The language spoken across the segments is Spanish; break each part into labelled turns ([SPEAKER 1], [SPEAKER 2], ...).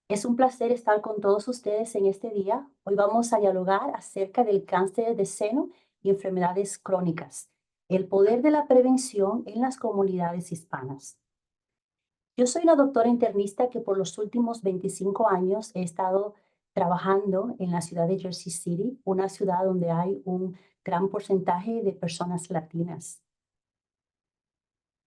[SPEAKER 1] Es un placer estar con todos ustedes en este día. Hoy vamos a dialogar acerca del cáncer de seno y enfermedades crónicas, el poder de la prevención en las comunidades hispanas. Yo soy una doctora internista que por los últimos 25 años he estado trabajando en la ciudad de Jersey City, una ciudad donde hay un gran porcentaje de personas latinas.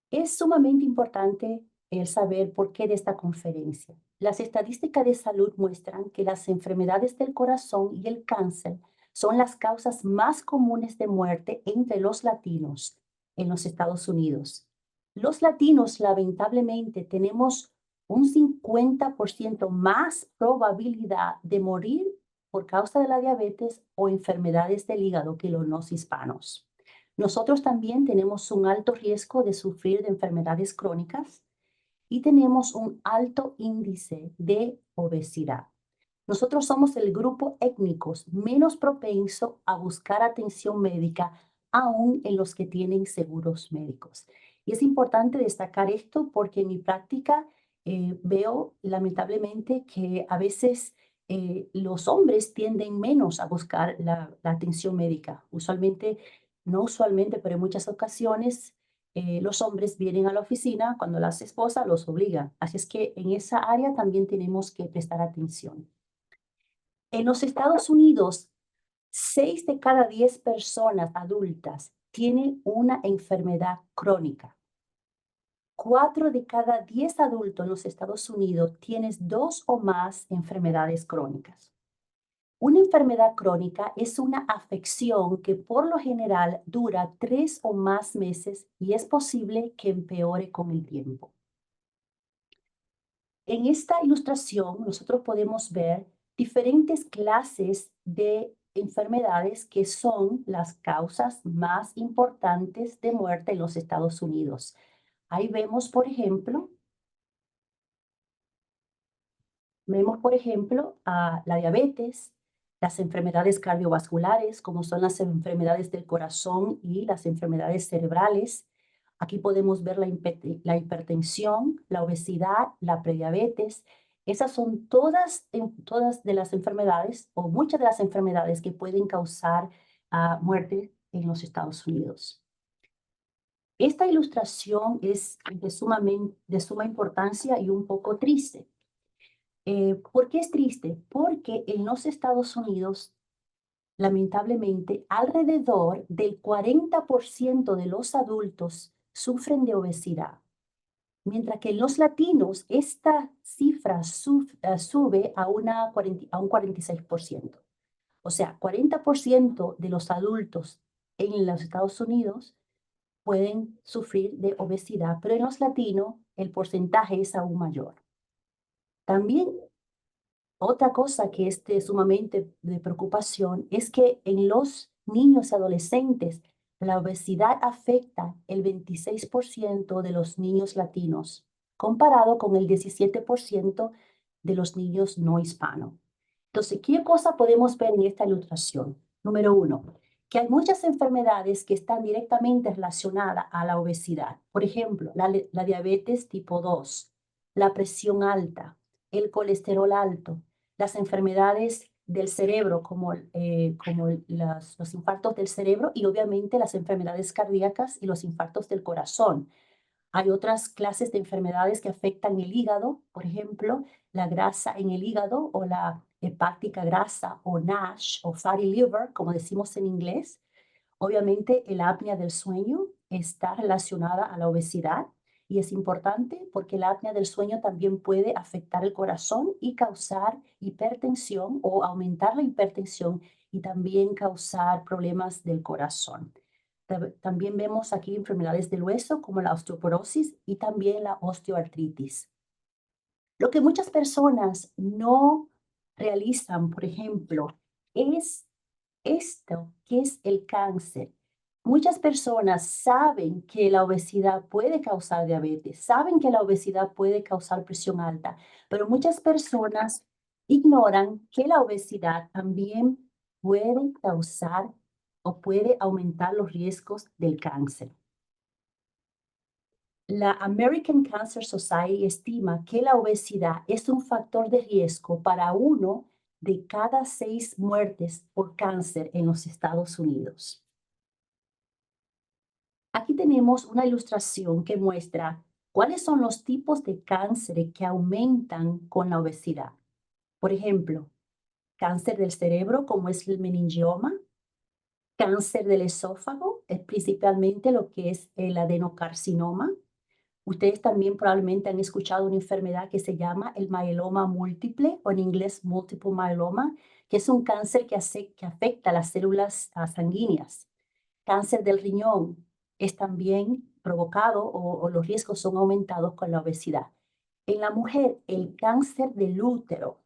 [SPEAKER 1] Es sumamente importante el saber por qué de esta conferencia. Las estadísticas de salud muestran que las enfermedades del corazón y el cáncer son las causas más comunes de muerte entre los latinos en los Estados Unidos. Los latinos, lamentablemente, tenemos un 50% más probabilidad de morir por causa de la diabetes o enfermedades del hígado que los no hispanos. Nosotros también tenemos un alto riesgo de sufrir de enfermedades crónicas y tenemos un alto índice de obesidad. Nosotros somos el grupo étnicos menos propenso a buscar atención médica, aún en los que tienen seguros médicos. Y es importante destacar esto porque en mi práctica veo lamentablemente que a veces los hombres tienden menos a buscar la atención médica. Usualmente, no usualmente, pero en muchas ocasiones los hombres vienen a la oficina cuando las esposas los obligan. Así es que en esa área también tenemos que prestar atención. En los Estados Unidos, 6 de cada 10 personas adultas tienen una enfermedad crónica. 4 de cada 10 adultos en los Estados Unidos tienen 2 o más enfermedades crónicas. Una enfermedad crónica es una afección que por lo general dura 3 o más meses y es posible que empeore con el tiempo. En esta ilustración nosotros podemos ver diferentes clases de enfermedades que son las causas más importantes de muerte en los Estados Unidos. Ahí vemos, por ejemplo, a la diabetes, las enfermedades cardiovasculares, como son las enfermedades del corazón y las enfermedades cerebrales. Aquí podemos ver la hipertensión, la obesidad, la prediabetes. Esas son todas de las enfermedades o muchas de las enfermedades que pueden causar muerte en los Estados Unidos. Esta ilustración es de suma importancia y un poco triste. ¿Por qué es triste? Porque en los Estados Unidos, lamentablemente, alrededor del 40% de los adultos sufren de obesidad, mientras que en los latinos esta cifra sube a un 46%. O sea, 40% de los adultos en los Estados Unidos pueden sufrir de obesidad, pero en los latinos el porcentaje es aún mayor. También otra cosa que es sumamente de preocupación es que en los niños y adolescentes la obesidad afecta el 26% de los niños latinos, comparado con el 17% de los niños no hispanos. Entonces, ¿qué cosa podemos ver en esta ilustración? Número uno, que hay muchas enfermedades que están directamente relacionadas a la obesidad. Por ejemplo, la diabetes tipo 2, la presión alta, el colesterol alto, las enfermedades del cerebro como los infartos del cerebro y obviamente las enfermedades cardíacas y los infartos del corazón. Hay otras clases de enfermedades que afectan el hígado, por ejemplo, la grasa en el hígado o la hepática grasa o NASH o fatty liver, como decimos en inglés. Obviamente, el apnea del sueño está relacionada a la obesidad y es importante porque la apnea del sueño también puede afectar el corazón y causar hipertensión o aumentar la hipertensión y también causar problemas del corazón. También vemos aquí enfermedades del hueso como la osteoporosis y también la osteoartritis. Lo que muchas personas no realizan, por ejemplo, es esto, que es el cáncer. Muchas personas saben que la obesidad puede causar diabetes, saben que la obesidad puede causar presión alta, pero muchas personas ignoran que la obesidad también puede causar o puede aumentar los riesgos del cáncer. La American Cancer Society estima que la obesidad es un factor de riesgo para 1 de cada 6 muertes por cáncer en los Estados Unidos. Aquí tenemos una ilustración que muestra cuáles son los tipos de cáncer que aumentan con la obesidad. Por ejemplo, cáncer del cerebro, como es el meningioma, cáncer del esófago, es principalmente lo que es el adenocarcinoma. Ustedes también probablemente han escuchado una enfermedad que se llama el mieloma múltiple, o en inglés multiple myeloma, que es un cáncer que afecta las células sanguíneas. Cáncer del riñón es también provocado o los riesgos son aumentados con la obesidad. En la mujer, el cáncer del útero,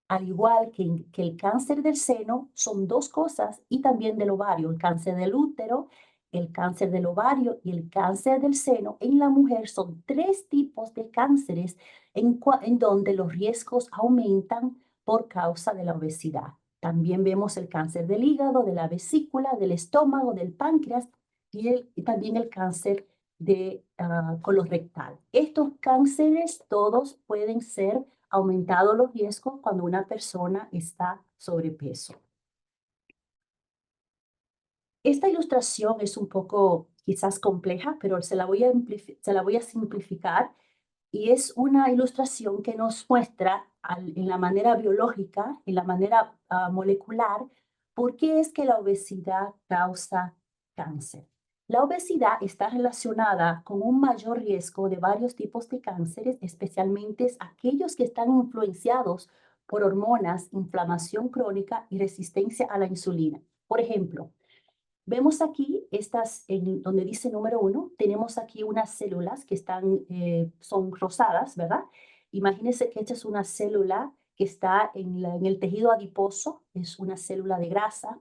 [SPEAKER 1] al igual que el cáncer del seno, son dos cosas, y también del ovario, el cáncer del útero, el cáncer del ovario y el cáncer del seno. En la mujer son 3 tipos de cánceres en donde los riesgos aumentan por causa de la obesidad. También vemos el cáncer del hígado, de la vesícula, del estómago, del páncreas y también el cáncer de colorectal. Estos cánceres todos pueden ser aumentados los riesgos cuando una persona está sobrepeso. Esta ilustración es un poco quizás compleja, pero se la voy a simplificar, y es una ilustración que nos muestra en la manera biológica, en la manera molecular, por qué es que la obesidad causa cáncer. La obesidad está relacionada con un mayor riesgo de varios tipos de cánceres, especialmente aquellos que están influenciados por hormonas, inflamación crónica y resistencia a la insulina. Por ejemplo, vemos aquí donde dice número 1, tenemos aquí unas células que son rosadas, ¿verdad? Imagínense que esta es una célula que está en el tejido adiposo, es una célula de grasa.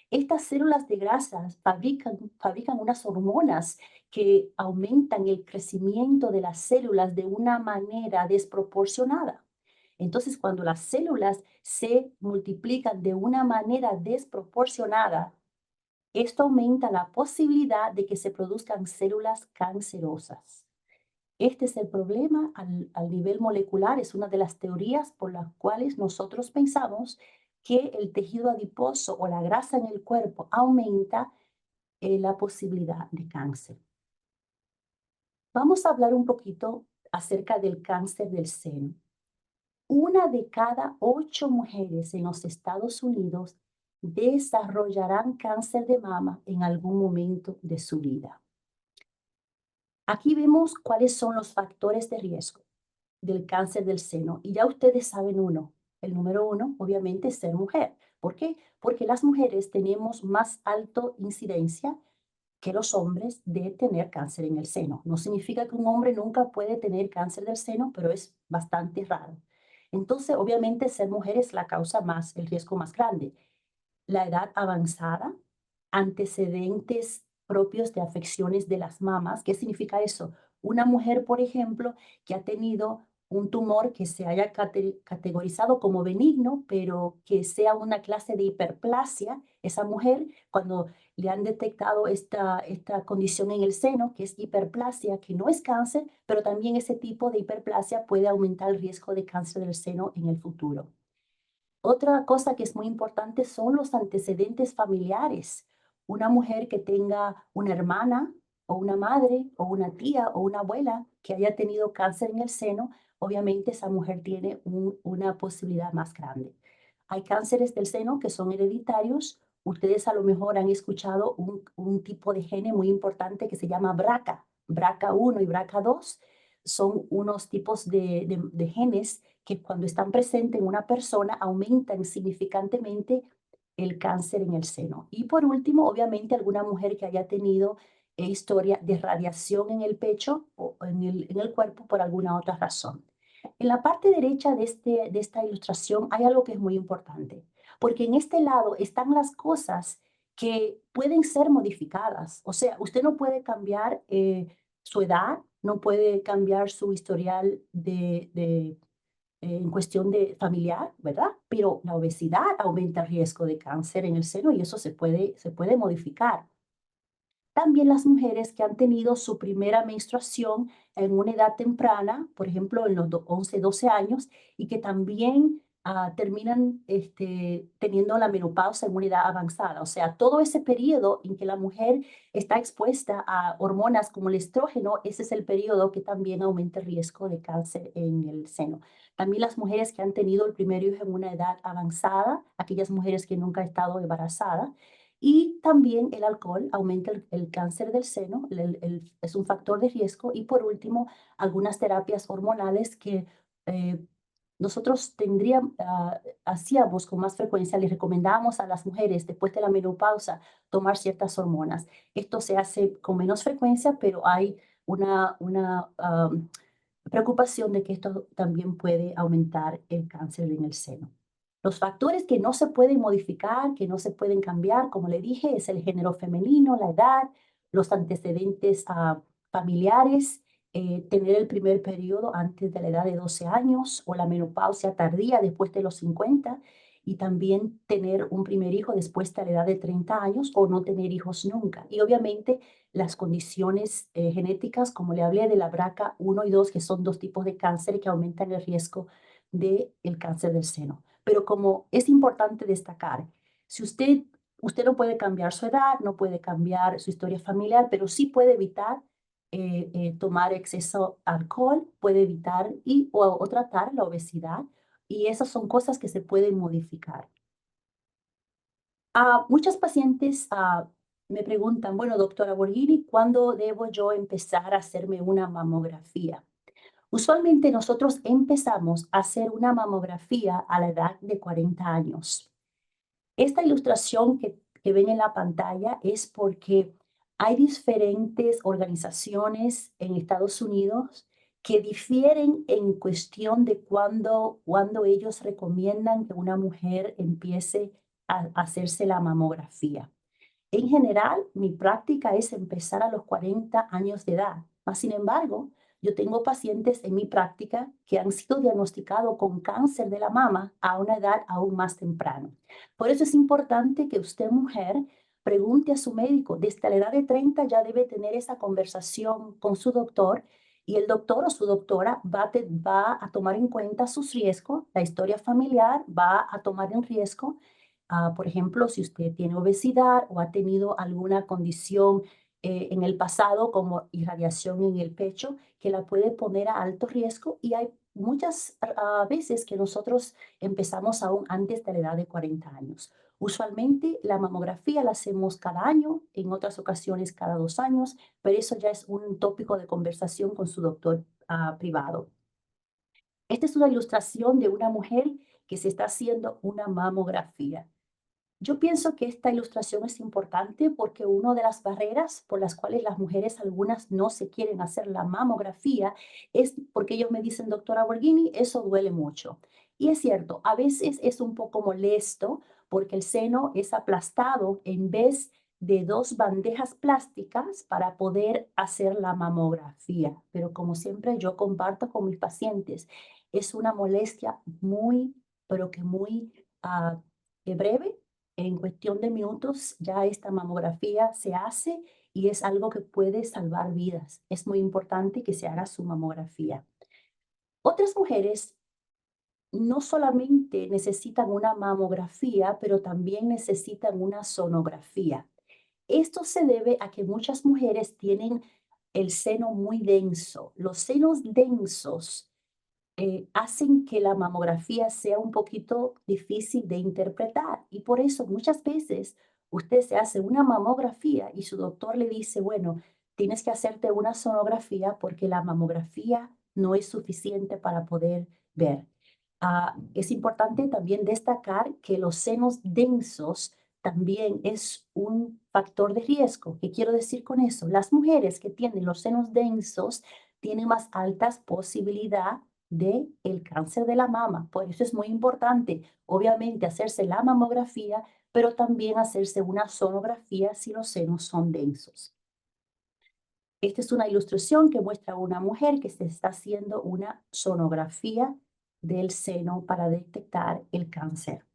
[SPEAKER 1] Estas células de grasa fabrican unas hormonas que aumentan el crecimiento de las células de una manera desproporcionada. Entonces, cuando las células se multiplican de una manera desproporcionada, esto aumenta la posibilidad de que se produzcan células cancerosas. Este es el problema al nivel molecular, es una de las teorías por las cuales nosotros pensamos que el tejido adiposo o la grasa en el cuerpo aumenta la posibilidad de cáncer. Vamos a hablar un poquito acerca del cáncer del seno. 1 de cada 8 mujeres en los Estados Unidos desarrollarán cáncer de mama en algún momento de su vida. Aquí vemos cuáles son los factores de riesgo del cáncer del seno, y ya ustedes saben uno. El número 1, obviamente, es ser mujer. ¿Por qué? Porque las mujeres tenemos más alta incidencia que los hombres de tener cáncer en el seno. No significa que un hombre nunca puede tener cáncer del seno, pero es bastante raro. Entonces, obviamente, ser mujer es la causa el riesgo más grande. La edad avanzada, antecedentes propios de afecciones de las mamas. ¿Qué significa eso? Una mujer, por ejemplo, que ha tenido un tumor que se haya categorizado como benigno, pero que sea una clase de hiperplasia, esa mujer, cuando le han detectado esta condición en el seno, que es hiperplasia, que no es cáncer, pero también ese tipo de hiperplasia puede aumentar el riesgo de cáncer del seno en el futuro. Otra cosa que es muy importante son los antecedentes familiares. Una mujer que tenga una hermana o una madre o una tía o una abuela que haya tenido cáncer en el seno, obviamente esa mujer tiene una posibilidad más grande. Hay cánceres del seno que son hereditarios. Ustedes a lo mejor han escuchado un tipo de gene muy importante que se llama BRCA. BRCA1 y BRCA2 son unos tipos de genes que cuando están presentes en una persona aumentan significantemente el cáncer en el seno. Y por último, obviamente, alguna mujer que haya tenido historia de radiación en el pecho o en el cuerpo por alguna otra razón. En la parte derecha de esta ilustración hay algo que es muy importante, porque en este lado están las cosas que pueden ser modificadas. O sea, usted no puede cambiar su edad, no puede cambiar su historial en cuestión de familiar, ¿verdad? Pero la obesidad aumenta el riesgo de cáncer en el seno y eso se puede modificar. También las mujeres que han tenido su primera menstruación en una edad temprana, por ejemplo, en los 11, 12 años, y que también terminan teniendo la menopausa en una edad avanzada. O sea, todo ese periodo en que la mujer está expuesta a hormonas como el estrógeno, ese es el periodo que también aumenta el riesgo de cáncer en el seno. También las mujeres que han tenido el primer hijo en una edad avanzada, aquellas mujeres que nunca han estado embarazadas, y también el alcohol aumenta el cáncer del seno, es un factor de riesgo. Y por último, algunas terapias hormonales que eh, nosotros hacíamos con más frecuencia, les recomendábamos a las mujeres después de la menopausa tomar ciertas hormonas. Esto se hace con menos frecuencia, pero hay una preocupación de que esto también puede aumentar el cáncer en el seno. Los factores que no se pueden modificar, que no se pueden cambiar, como le dije, es el género femenino, la edad, los antecedentes familiares, tener el primer periodo antes de la edad de 12 años o la menopausia tardía después de los 50, y también tener un primer hijo después de la edad de 30 años o no tener hijos nunca. Y obviamente las condiciones genéticas, como le hablé de la BRCA1 y 2, que son dos tipos de cáncer que aumentan el riesgo del cáncer del seno. Pero como es importante destacar, si usted no puede cambiar su edad, no puede cambiar su historia familiar, pero sí puede evitar tomar exceso de alcohol, puede evitar o tratar la obesidad, y esas son cosas que se pueden modificar. Muchas pacientes me preguntan, bueno, doctora Borghini, ¿cuándo debo yo empezar a hacerme una mamografía? Usualmente nosotros empezamos a hacer una mamografía a la edad de 40 años. Esta ilustración que ven en la pantalla es porque hay diferentes organizaciones en Estados Unidos que difieren en cuestión de cuándo ellos recomiendan que una mujer empiece a hacerse la mamografía. En general, mi práctica es empezar a los 40 años de edad. Mas, sin embargo, yo tengo pacientes en mi práctica que han sido diagnosticados con cáncer de la mama a una edad aún más temprana. Por eso es importante que usted, mujer, pregunte a su médico. Desde la edad de 30 ya debe tener esa conversación con su doctor, y el doctor o su doctora va a tomar en cuenta sus riesgos, la historia familiar va a tomar en riesgo. Por ejemplo, si usted tiene obesidad o ha tenido alguna condición en el pasado, como irradiación en el pecho, que la puede poner a alto riesgo. Y hay muchas veces que nosotros empezamos aún antes de la edad de 40 años. Usualmente la mamografía la hacemos cada año, en otras ocasiones cada 2 años, pero eso ya es un tópico de conversación con su doctor privado. Esta es una ilustración de una mujer que se está haciendo una mamografía. Yo pienso que esta ilustración es importante porque una de las barreras por las cuales las mujeres, algunas, no se quieren hacer la mamografía es porque ellos me dicen, doctora Borghini, eso duele mucho. Y es cierto, a veces es un poco molesto porque el seno es aplastado en vez de dos bandejas plásticas para poder hacer la mamografía. Pero como siempre yo comparto con mis pacientes, es una molestia muy, pero que muy breve. En cuestión de minutos ya esta mamografía se hace y es algo que puede salvar vidas. Es muy importante que se haga su mamografía. Otras mujeres no solamente necesitan una mamografía, pero también necesitan una sonografía. Esto se debe a que muchas mujeres tienen el seno muy denso. Los senos densos hacen que la mamografía sea un poquito difícil de interpretar, y por eso muchas veces usted se hace una mamografía y su doctor le dice, bueno, tienes que hacerte una sonografía porque la mamografía no es suficiente para poder ver. Es importante también destacar que los senos densos también es un factor de riesgo. ¿Qué quiero decir con eso? Las mujeres que tienen los senos densos tienen más altas posibilidades de el cáncer de la mama. Por eso es muy importante, obviamente, hacerse la mamografía, pero también hacerse una sonografía si los senos son densos. Esta es una ilustración que muestra a una mujer que se está haciendo una sonografía del seno para detectar el cáncer.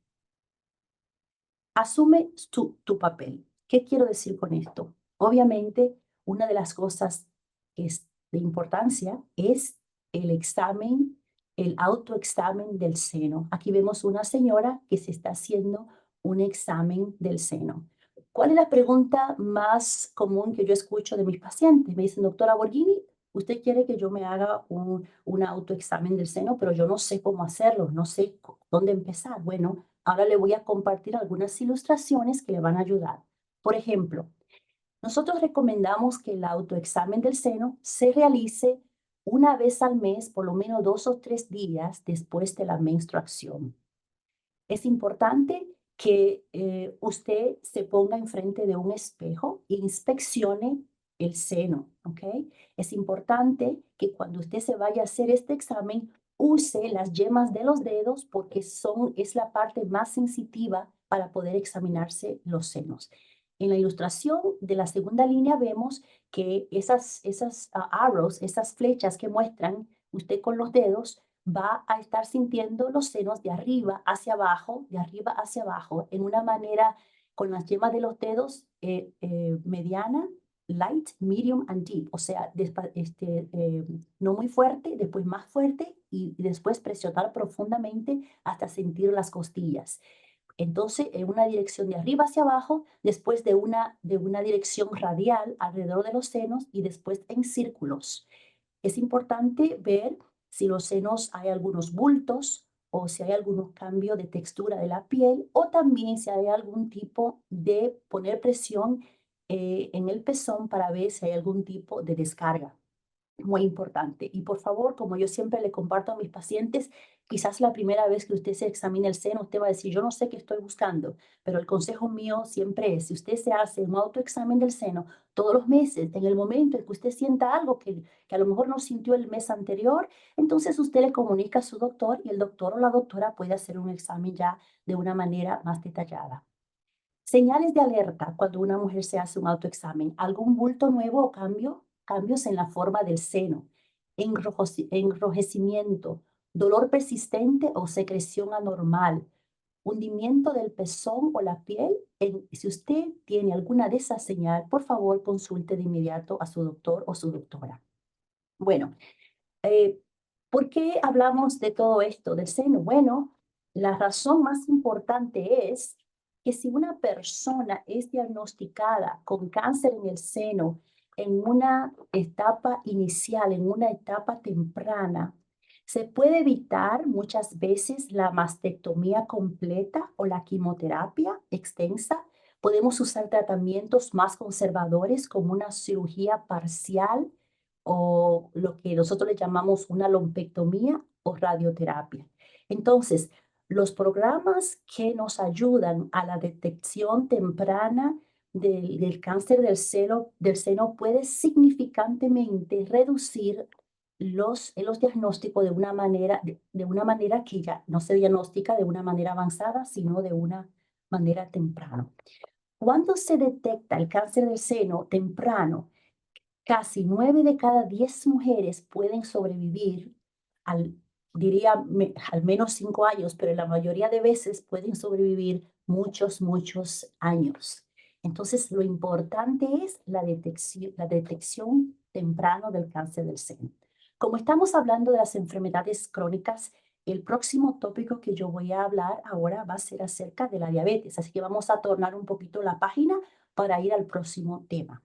[SPEAKER 1] Asume tu papel. ¿Qué quiero decir con esto? Obviamente, una de las cosas que es de importancia es el examen, el autoexamen del seno. Aquí vemos una señora que se está haciendo un examen del seno. ¿Cuál es la pregunta más común que yo escucho de mis pacientes? Me dicen, doctora Borghini, usted quiere que yo me haga un autoexamen del seno, pero yo no sé cómo hacerlo, no sé dónde empezar. Bueno, ahora le voy a compartir algunas ilustraciones que le van a ayudar. Por ejemplo, nosotros recomendamos que el autoexamen del seno se realice una vez al mes, por lo menos 2 o 3 días después de la menstruación. Es importante que usted se ponga enfrente de un espejo e inspeccione el seno, ¿ok? Es importante que cuando usted se vaya a hacer este examen, use las yemas de los dedos porque es la parte más sensitiva para poder examinarse los senos. En la ilustración de la segunda línea vemos que esas arrows, esas flechas que muestran usted con los dedos, va a estar sintiendo los senos de arriba hacia abajo, en una manera con las yemas de los dedos mediana, light, medium and deep, o sea, no muy fuerte, después más fuerte y después presionar profundamente hasta sentir las costillas. Entonces, en una dirección de arriba hacia abajo, después de una dirección radial alrededor de los senos y después en círculos. Es importante ver si los senos hay algunos bultos o si hay algún cambio de textura de la piel o también si hay algún tipo de poner presión en el pezón para ver si hay algún tipo de descarga. Muy importante. Y por favor, como yo siempre le comparto a mis pacientes, quizás la primera vez que usted se examine el seno, usted va a decir, yo no sé qué estoy buscando, pero el consejo mío siempre es, si usted se hace un autoexamen del seno todos los meses, en el momento en que usted sienta algo que a lo mejor no sintió el mes anterior, entonces usted le comunica a su doctor y el doctor o la doctora puede hacer un examen ya de una manera más detallada. Señales de alerta cuando una mujer se hace un autoexamen. Algún bulto nuevo o cambios en la forma del seno, enrojecimiento, dolor persistente o secreción anormal, hundimiento del pezón o la piel. Si usted tiene alguna de esas señales, por favor consulte de inmediato a su doctor o su doctora. Bueno, eh, ¿por qué hablamos de todo esto del seno? Bueno, la razón más importante es que si una persona es diagnosticada con cáncer en el seno en una etapa inicial, en una etapa temprana, se puede evitar muchas veces la mastectomía completa o la quimioterapia extensa. Podemos usar tratamientos más conservadores como una cirugía parcial o lo que nosotros le llamamos una lumpectomía o radioterapia. Entonces, los programas que nos ayudan a la detección temprana del cáncer del seno puede significantemente reducir los diagnósticos de una manera que ya no se diagnostica de una manera avanzada, sino de una manera temprana. Cuando se detecta el cáncer del seno temprano, casi 9 de cada 10 mujeres pueden sobrevivir al, al menos 5 años, pero la mayoría de veces pueden sobrevivir muchos, muchos años. Entonces, lo importante es la detección temprano del cáncer del seno. Como estamos hablando de las enfermedades crónicas, el próximo tópico que yo voy a hablar ahora va a ser acerca de la diabetes. Así que vamos a tornar un poquito la página para ir al próximo tema.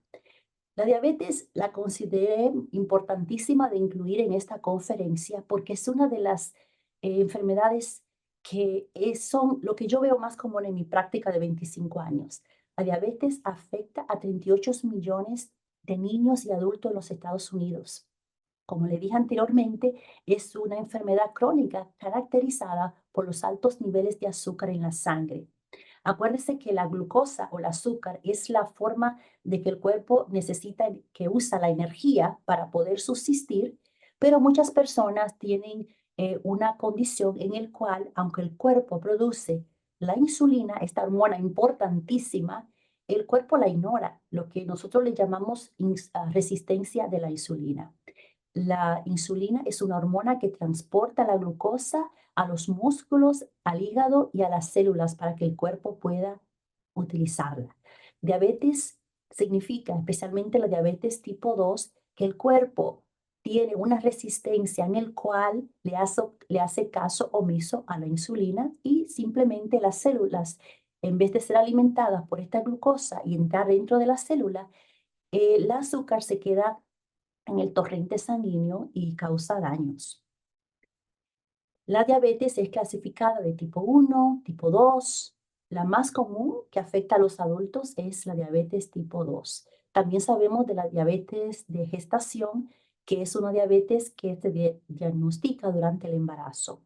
[SPEAKER 1] La diabetes la consideré importantísima de incluir en esta conferencia porque es una de las enfermedades que son lo que yo veo más común en mi práctica de 25 años. La diabetes afecta a 38 millones de niños y adultos en los Estados Unidos. Como le dije anteriormente, es una enfermedad crónica caracterizada por los altos niveles de azúcar en la sangre. Acuérdese que la glucosa o el azúcar es la forma de que el cuerpo necesita, que usa la energía para poder subsistir, pero muchas personas tienen una condición en el cual, aunque el cuerpo produce la insulina, esta hormona importantísima, el cuerpo la ignora, lo que nosotros le llamamos resistencia de la insulina. La insulina es una hormona que transporta la glucosa a los músculos, al hígado y a las células para que el cuerpo pueda utilizarla. Diabetes significa, especialmente la diabetes tipo 2, que el cuerpo tiene una resistencia en el cual le hace caso omiso a la insulina y simplemente las células, en vez de ser alimentadas por esta glucosa y entrar dentro de la célula, el azúcar se queda en el torrente sanguíneo y causa daños. La diabetes es clasificada de tipo 1, tipo 2. La más común que afecta a los adultos es la diabetes tipo 2. También sabemos de la diabetes de gestación, que es una diabetes que se diagnostica durante el embarazo.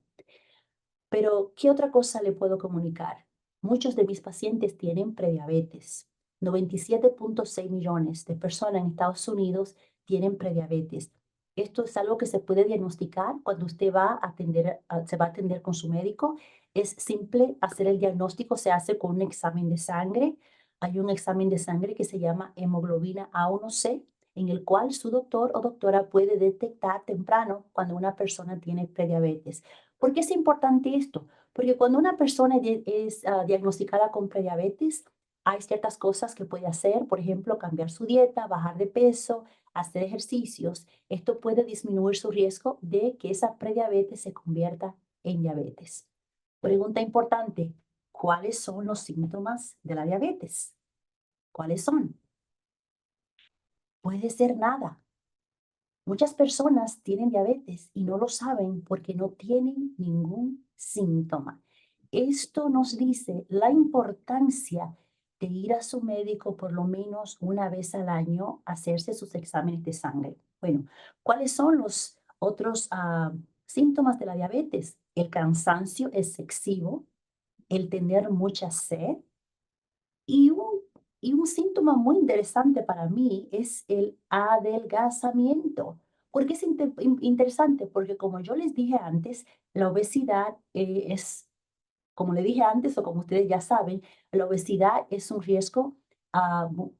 [SPEAKER 1] Pero, ¿qué otra cosa le puedo comunicar? Muchos de mis pacientes tienen prediabetes. 97.6 millones de personas en Estados Unidos tienen prediabetes. Esto es algo que se puede diagnosticar cuando usted va a atender, se va a atender con su médico. Es simple hacer el diagnóstico, se hace con un examen de sangre. Hay un examen de sangre que se llama hemoglobina A1C, en el cual su doctor o doctora puede detectar temprano cuando una persona tiene prediabetes. ¿Por qué es importante esto? Porque cuando una persona es diagnosticada con prediabetes, hay ciertas cosas que puede hacer, por ejemplo, cambiar su dieta, bajar de peso, hacer ejercicios. Esto puede disminuir su riesgo de que esa prediabetes se convierta en diabetes. Pregunta importante, ¿cuáles son los síntomas de la diabetes? ¿Cuáles son? Puede ser nada. Muchas personas tienen diabetes y no lo saben porque no tienen ningún síntoma. Esto nos dice la importancia de ir a su médico por lo menos una vez al año a hacerse sus exámenes de sangre. Bueno, ¿cuáles son los otros síntomas de la diabetes? El cansancio excesivo, el tener mucha sed, y un síntoma muy interesante para mí es el adelgazamiento. ¿Por qué es interesante? Porque como yo les dije antes, la obesidad es, como le dije antes o como ustedes ya saben, la obesidad es un riesgo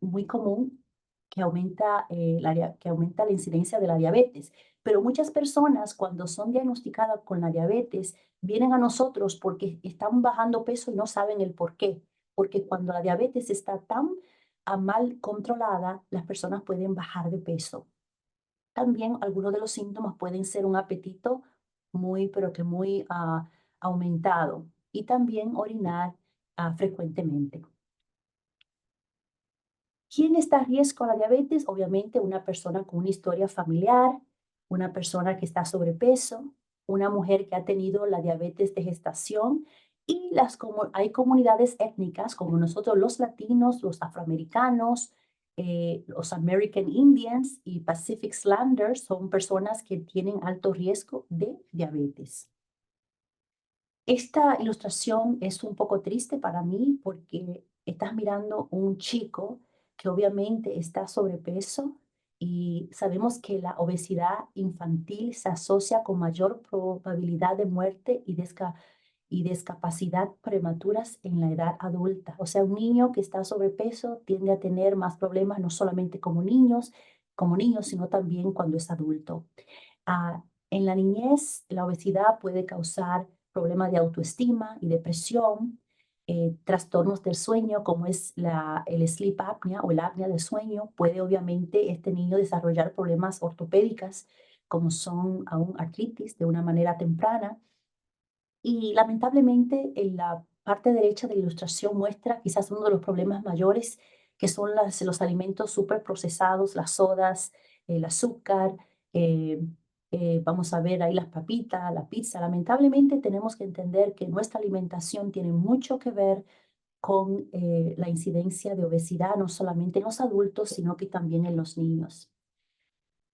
[SPEAKER 1] muy común que aumenta, que aumenta la incidencia de la diabetes. Pero muchas personas cuando son diagnosticadas con la diabetes vienen a nosotros porque están bajando peso y no saben el por qué. Porque cuando la diabetes está tan mal controlada, las personas pueden bajar de peso. También algunos de los síntomas pueden ser un apetito muy, pero que muy aumentado y también orinar frecuentemente. ¿Quién está a riesgo a la diabetes? Obviamente una persona con una historia familiar, una persona que está sobrepeso, una mujer que ha tenido la diabetes de gestación y hay comunidades étnicas como nosotros los latinos, los afroamericanos, los American Indians y Pacific Islanders son personas que tienen alto riesgo de diabetes. Esta ilustración es un poco triste para mí porque estás mirando un chico que obviamente está sobrepeso y sabemos que la obesidad infantil se asocia con mayor probabilidad de muerte y discapacidad prematuras en la edad adulta. O sea, un niño que está sobrepeso tiende a tener más problemas no solamente como niños, sino también cuando es adulto. En la niñez, la obesidad puede causar problemas de autoestima y depresión, trastornos del sueño, como es el sleep apnea o el apnea del sueño. Puede obviamente este niño desarrollar problemas ortopédicas, como son aún artritis, de una manera temprana. Y lamentablemente, en la parte derecha de la ilustración muestra quizás uno de los problemas mayores, que son los alimentos superprocesados, las sodas, el azúcar, eh, vamos a ver ahí las papitas, la pizza. Lamentablemente tenemos que entender que nuestra alimentación tiene mucho que ver con la incidencia de obesidad, no solamente en los adultos, sino que también en los niños.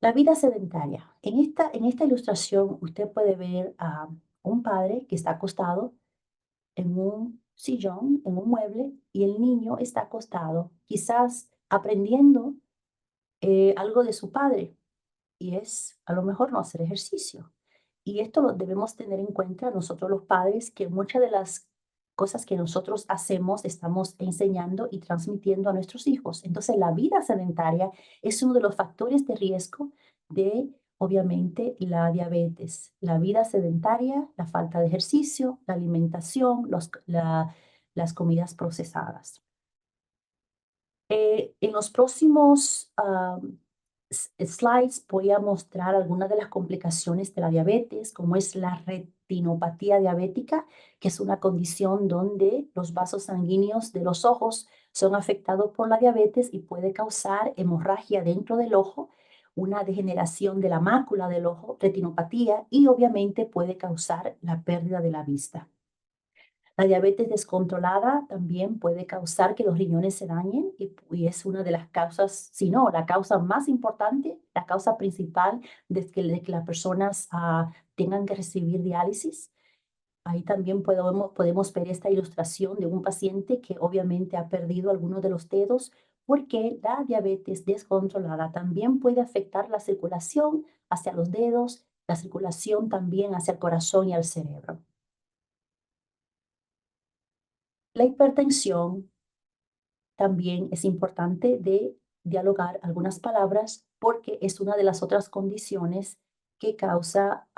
[SPEAKER 1] La vida sedentaria. En esta ilustración usted puede ver a un padre que está acostado en un sillón, en un mueble, y el niño está acostado, quizás aprendiendo algo de su padre, y es a lo mejor no hacer ejercicio. Y esto lo debemos tener en cuenta nosotros los padres, que muchas de las cosas que nosotros hacemos estamos enseñando y transmitiendo a nuestros hijos. Entonces, la vida sedentaria es uno de los factores de riesgo de, obviamente, la diabetes. La vida sedentaria, la falta de ejercicio, la alimentación, las comidas procesadas. En los próximos slides voy a mostrar algunas de las complicaciones de la diabetes, como es la retinopatía diabética, que es una condición donde los vasos sanguíneos de los ojos son afectados por la diabetes y puede causar hemorragia dentro del ojo, una degeneración de la mácula del ojo, retinopatía, y obviamente puede causar la pérdida de la vista. La diabetes descontrolada también puede causar que los riñones se dañen y es una de las causas, si no, la causa más importante, la causa principal de que las personas tengan que recibir diálisis. Ahí también podemos ver esta ilustración de un paciente que obviamente ha perdido algunos de los dedos porque la diabetes descontrolada también puede afectar la circulación hacia los dedos, la circulación también hacia el corazón y al cerebro. La hipertensión también es importante de dialogar algunas palabras porque es una de las otras condiciones que causa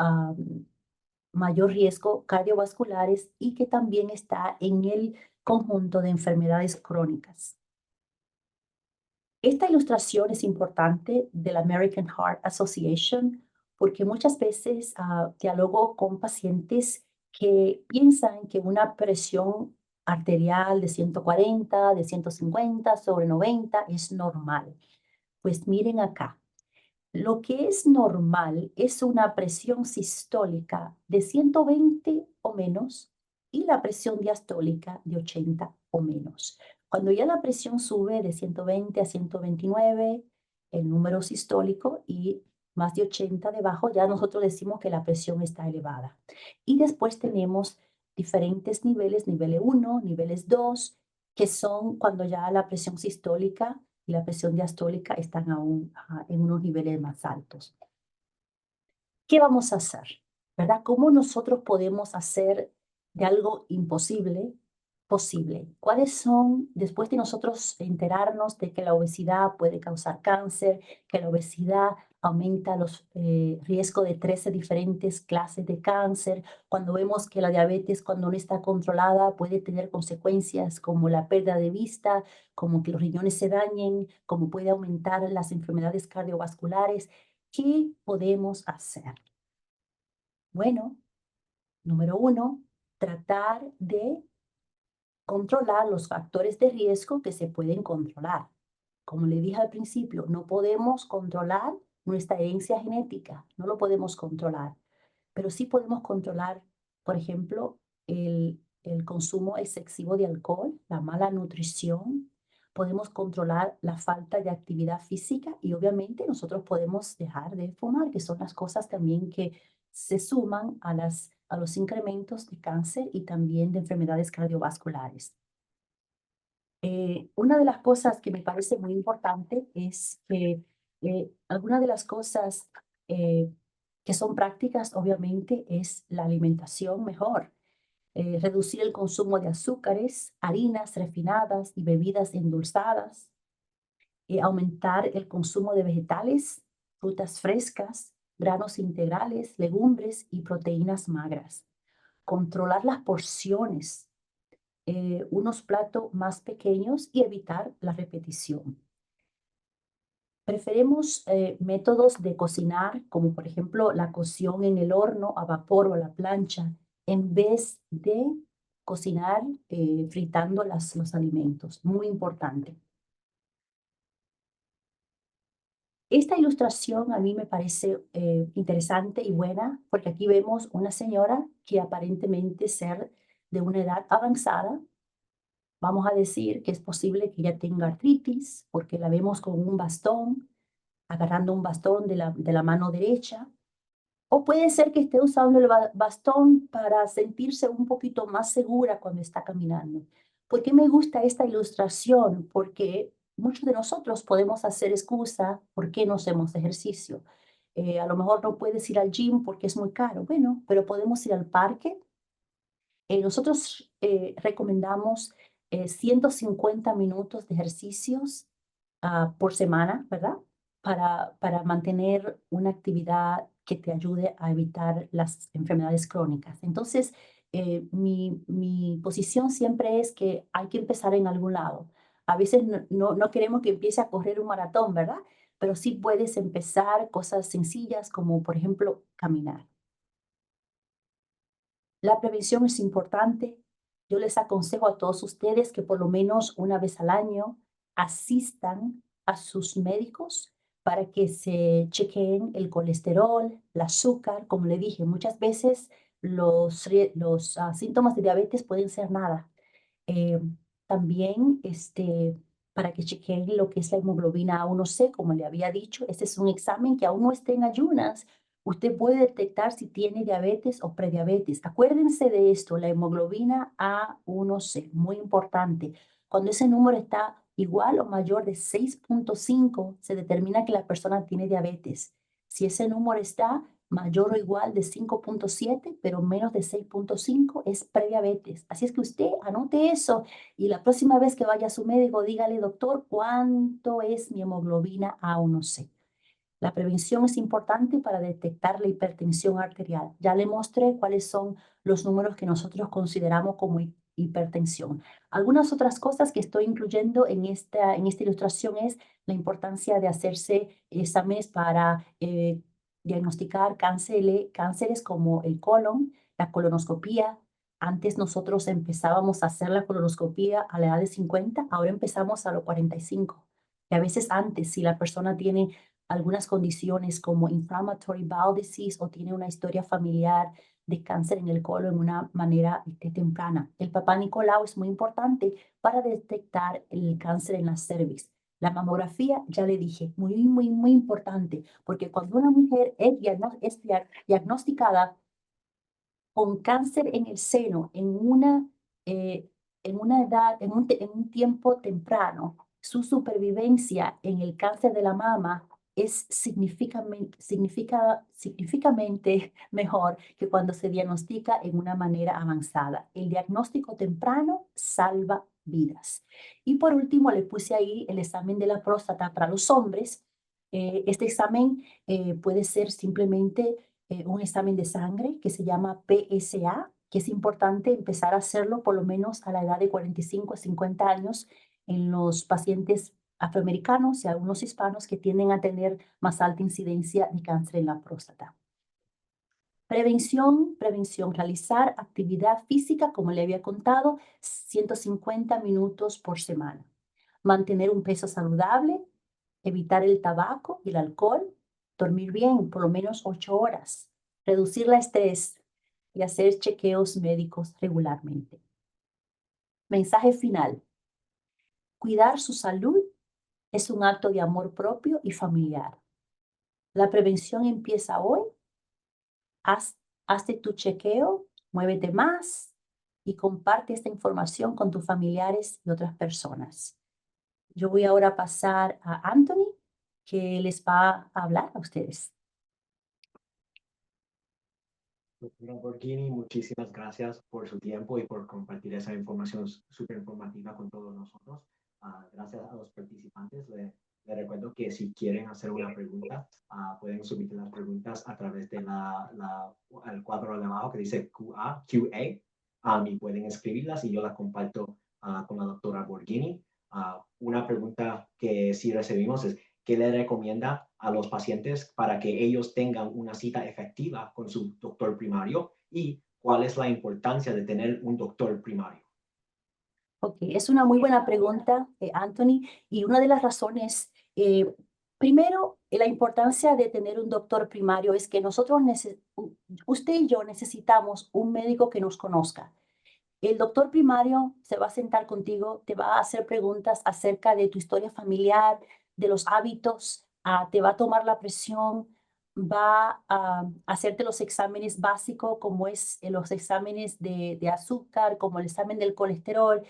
[SPEAKER 1] mayor riesgo cardiovasculares y que también está en el conjunto de enfermedades crónicas. Esta ilustración es importante de la American Heart Association porque muchas veces dialogo con pacientes que piensan que una presión arterial de 140, de 150 sobre 90 es normal. Pues miren acá, lo que es normal es una presión sistólica de 120 o menos y la presión diastólica de 80 o menos. Cuando ya la presión sube de 120 a 129, el número sistólico, y más de 80 debajo, ya nosotros decimos que la presión está elevada. Y después tenemos diferentes niveles, niveles 1, niveles 2, que son cuando ya la presión sistólica y la presión diastólica están aún en unos niveles más altos. ¿Qué vamos a hacer? ¿Verdad? ¿Cómo nosotros podemos hacer de algo imposible posible? ¿Cuáles son, después de nosotros enterarnos de que la obesidad puede causar cáncer, que la obesidad aumenta los riesgos de 13 diferentes clases de cáncer, cuando vemos que la diabetes, cuando no está controlada, puede tener consecuencias como la pérdida de vista, como que los riñones se dañen, como puede aumentar las enfermedades cardiovasculares? ¿Qué podemos hacer? Bueno, número uno, tratar de controlar los factores de riesgo que se pueden controlar. Como le dije al principio, no podemos controlar nuestra herencia genética, no lo podemos controlar, pero sí podemos controlar, por ejemplo, el consumo excesivo de alcohol, la mala nutrición, podemos controlar la falta de actividad física y obviamente nosotros podemos dejar de fumar, que son las cosas también que se suman a los incrementos de cáncer y también de enfermedades cardiovasculares. Una de las cosas que me parece muy importante es que algunas de las cosas eh, que son prácticas, obviamente, es la alimentación mejor. Reducir el consumo de azúcares, harinas refinadas y bebidas endulzadas. Aumentar el consumo de vegetales, frutas frescas, granos integrales, legumbres y proteínas magras. Controlar las porciones, unos platos más pequeños y evitar la repetición. Preferimos métodos de cocinar, como por ejemplo la cocción en el horno a vapor o a la plancha, en vez de cocinar fritando los alimentos. Muy importante. Esta ilustración a mí me parece interesante y buena porque aquí vemos una señora que aparentemente ser de una edad avanzada. Vamos a decir que es posible que ella tenga artritis porque la vemos con un bastón, agarrando un bastón de la mano derecha. O puede ser que esté usando el bastón para sentirse un poquito más segura cuando está caminando. ¿Por qué me gusta esta ilustración? Porque muchos de nosotros podemos hacer excusa por qué no hacemos ejercicio. A lo mejor no puedes ir al gym porque es muy caro. Bueno, pero podemos ir al parque. Nosotros recomendamos 150 minutos de ejercicios por semana, ¿verdad? Para mantener una actividad que te ayude a evitar las enfermedades crónicas. Entonces, mi posición siempre es que hay que empezar en algún lado. A veces no queremos que empiece a correr un maratón, ¿verdad? Pero sí puedes empezar cosas sencillas como, por ejemplo, caminar. La prevención es importante. Yo les aconsejo a todos ustedes que por lo menos una vez al año asistan a sus médicos para que se chequeen el colesterol, el azúcar. Como le dije, muchas veces los síntomas de diabetes pueden ser nada. Eh, También para que chequeen lo que es la hemoglobina A1C, como le había dicho, este es un examen que aún no esté en ayunas. Usted puede detectar si tiene diabetes o prediabetes. Acuérdense de esto, la hemoglobina A1C, muy importante. Cuando ese número está igual o mayor de 6.5, se determina que la persona tiene diabetes. Si ese número está mayor o igual de 5.7, pero menos de 6.5 es prediabetes. Así es que usted anote eso y la próxima vez que vaya a su médico, dígale, doctor, ¿cuánto es mi hemoglobina A1C? La prevención es importante para detectar la hipertensión arterial. Ya le mostré cuáles son los números que nosotros consideramos como hipertensión. Algunas otras cosas que estoy incluyendo en esta ilustración es la importancia de hacerse exámenes para diagnosticar cánceres como el colon, la colonoscopía. Antes nosotros empezábamos a hacer la colonoscopía a la edad de 50, ahora empezamos a los 45. Y a veces antes, si la persona tiene algunas condiciones como inflammatory bowel disease o tiene una historia familiar de cáncer en el colon en una manera temprana. El papá Nicolau es muy importante para detectar el cáncer en la cervix. La mamografía, ya le dije, muy, muy, muy importante, porque cuando una mujer es diagnosticada con cáncer en el seno eh, en una edad, en un tiempo temprano, su supervivencia en el cáncer de la mama es significativamente mejor que cuando se diagnostica en una manera avanzada. El diagnóstico temprano salva vidas. Y por último, le puse ahí el examen de la próstata para los hombres. Este examen puede ser simplemente un examen de sangre que se llama PSA, que es importante empezar a hacerlo por lo menos a la edad de 45 a 50 años en los pacientes afroamericanos y algunos hispanos que tienden a tener más alta incidencia de cáncer en la próstata. Prevención, prevención, realizar actividad física, como le había contado, 150 minutos por semana. Mantener un peso saludable, evitar el tabaco y el alcohol, dormir bien, por lo menos 8 horas, reducir el estrés y hacer chequeos médicos regularmente. Mensaje final. Cuidar su salud es un acto de amor propio y familiar. La prevención empieza hoy. Hazte tu chequeo, muévete más y comparte esta información con tus familiares y otras personas. Yo voy ahora a pasar a Anthony, que les va a hablar a ustedes.
[SPEAKER 2] Doctora Borghini, muchísimas gracias por su tiempo y por compartir esa información súper informativa con todos nosotros. Gracias a los participantes. Le recuerdo que si quieren hacer una pregunta, pueden subir las preguntas a través de el cuadro de abajo que dice QA, y pueden escribirlas y yo las comparto con la doctora Borghini. Una pregunta que sí recibimos es, ¿qué le recomienda a los pacientes para que ellos tengan una cita efectiva con su doctor primario y cuál es la importancia de tener un doctor primario?
[SPEAKER 1] Ok, es una muy buena pregunta, Anthony, y una de las razones, primero, la importancia de tener un doctor primario es que usted y yo necesitamos un médico que nos conozca. El doctor primario se va a sentar contigo, te va a hacer preguntas acerca de tu historia familiar, de los hábitos, te va a tomar la presión, va a hacerte los exámenes básicos como es los exámenes de azúcar, como el examen del colesterol,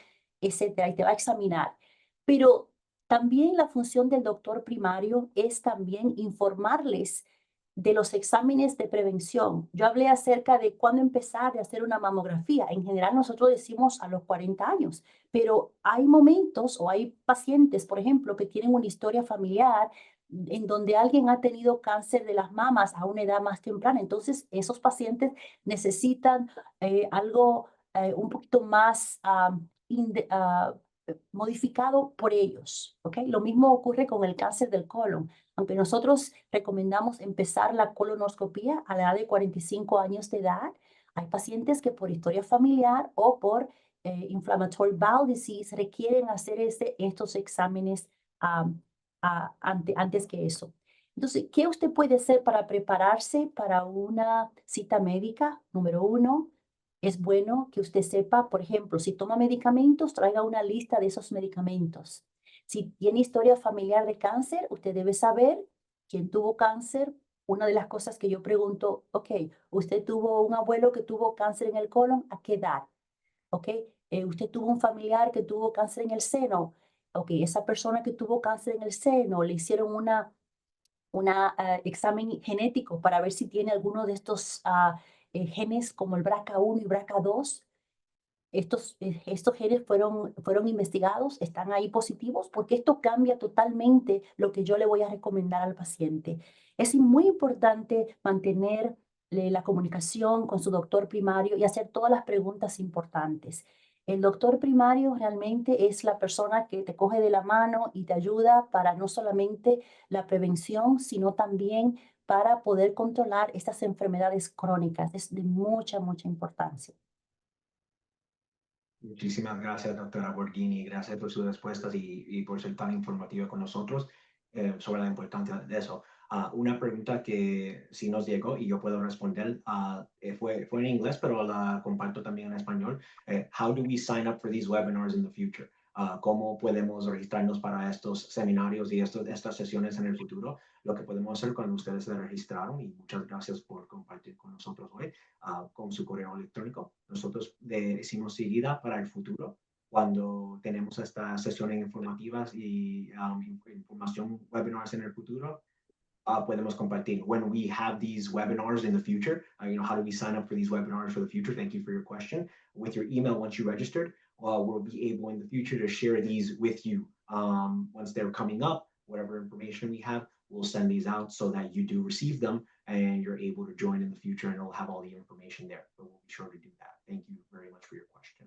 [SPEAKER 1] etcétera, y te va a examinar. Pero también la función del doctor primario es también informarles de los exámenes de prevención. Yo hablé acerca de cuándo empezar a hacer una mamografía. En general nosotros decimos a los 40 años, pero hay momentos o hay pacientes, por ejemplo, que tienen una historia familiar en donde alguien ha tenido cáncer de las mamas a una edad más temprana. Entonces, esos pacientes necesitan algo un poquito más modificado por ellos, ¿ok? Lo mismo ocurre con el cáncer del colon. Aunque nosotros recomendamos empezar la colonoscopia a la edad de 45 años de edad, hay pacientes que por historia familiar o por inflammatory bowel disease requieren hacer estos exámenes antes que eso. Entonces, ¿qué usted puede hacer para prepararse para una cita médica? Número uno, es bueno que usted sepa, por ejemplo, si toma medicamentos, traiga una lista de esos medicamentos. Si tiene historia familiar de cáncer, usted debe saber quién tuvo cáncer. Una de las cosas que yo pregunto, ok, usted tuvo un abuelo que tuvo cáncer en el colon, ¿a qué edad? Ok, usted tuvo un familiar que tuvo cáncer en el seno. Ok, esa persona que tuvo cáncer en el seno, le hicieron una examen genético para ver si tiene alguno de estos genes como el BRCA1 y BRCA2. Estos genes fueron investigados, están ahí positivos, porque esto cambia totalmente lo que yo le voy a recomendar al paciente. Es muy importante mantener la comunicación con su doctor primario y hacer todas las preguntas importantes. El doctor primario realmente es la persona que te coge de la mano y te ayuda para no solamente la prevención, sino también para poder controlar estas enfermedades crónicas. Es de mucha, mucha importancia.
[SPEAKER 2] Muchísimas gracias, doctora Borghini. Gracias por sus respuestas y por ser tan informativa con nosotros sobre la importancia de eso. Una pregunta que sí nos llegó y yo puedo responder fue en inglés, pero la comparto también en español. How do we sign up for these webinars in the future? ¿Cómo podemos registrarnos para estos seminarios y estas sesiones en el futuro? Lo que podemos hacer cuando ustedes se registraron, y muchas gracias por compartir con nosotros hoy, con su correo electrónico. Nosotros le decimos seguida para el futuro, cuando tenemos estas sesiones informativas y información webinars en el futuro, podemos compartir. When we have these webinars in the future, how do we sign up for these webinars for the future? Thank you for your question. With your email, once you registered, we'll be able in the future to share these with you. Once they're coming up, whatever information we have, we'll send these out so that you do receive them and you're able to join in the future, and it'll have all the information there. But we'll be sure to do that. Thank you very much for your question.